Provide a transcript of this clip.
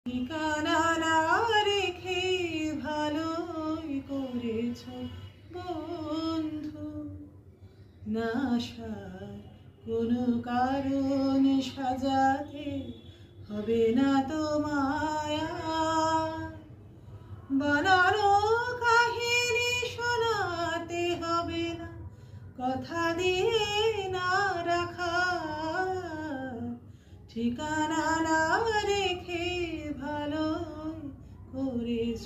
ঠিকানা না রেখে ভালোই করেছ বন্ধু। না আসার কোনো কারণ সাজাতে হবে না তোমায়, বানানো কাহিনী শোনাতে হবে না, কথা দিয়ে না রাখা। ঠিকানা না রেখে ভালোই করেছ।